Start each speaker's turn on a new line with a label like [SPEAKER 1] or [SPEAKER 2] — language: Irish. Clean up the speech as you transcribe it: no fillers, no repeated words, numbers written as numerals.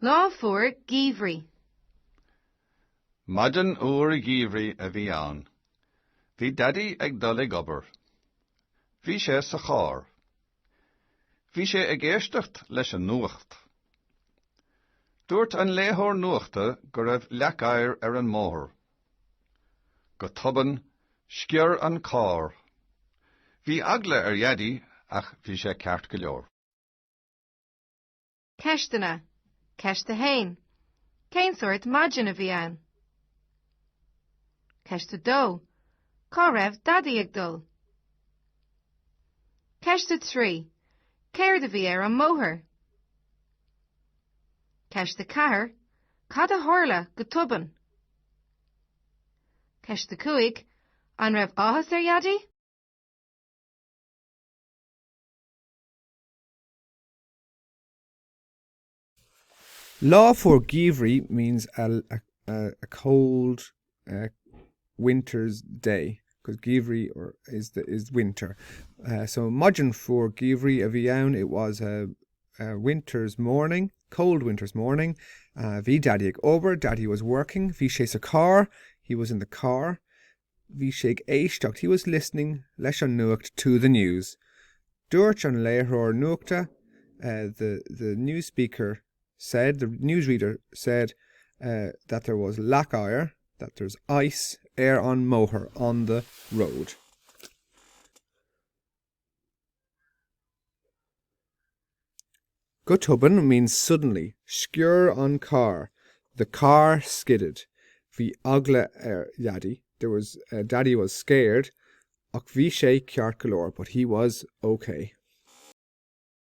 [SPEAKER 1] Lá Fuar Geimhridh.
[SPEAKER 2] Madan Fuar Geimhridh a bhí ann. Bhí daddy ag dul ag obair. Bhí sé sa chár. Bhí sé ag éisteacht leis an nuacht. Dúirt an léthóir nuachta go raibh leacair ar an móthir. Go tobann scior an cár. Bhí agla ar daddy ach bhí sé ceart go leor.
[SPEAKER 1] Ceistena. Ceiste hain. Cén sort maidin a bhí ann. Ceiste dó. Cá raibh daddy ag dul. Ceiste trí. Céir a bhí ar an móthir. Ceiste cathair. Cad a tharla go tobann. Ceiste cuaig. An raibh áthas ar daddy?
[SPEAKER 3] Lá Fuar Geimhridh means a cold winter's day, because Geimhridh is winter. So Madan Fuar Geimhridh a bhí ann, it was a winter's morning, cold winter's morning. Bhí daddy ag obair, daddy was working. Bhí sé sa car, he was in the car. Bhí sé ag éisteacht, he was listening leis an nuacht to the news. Dúirt an léithóir nuachta, the news speaker said, the newsreader said that there was leacair, that there's ice ar an móthir, on the road. Go tobann means suddenly. Scior an car. The car skidded. Bhí agla ar daddy. Daddy was scared. Ach bhí sé ceart go leor, but he was okay.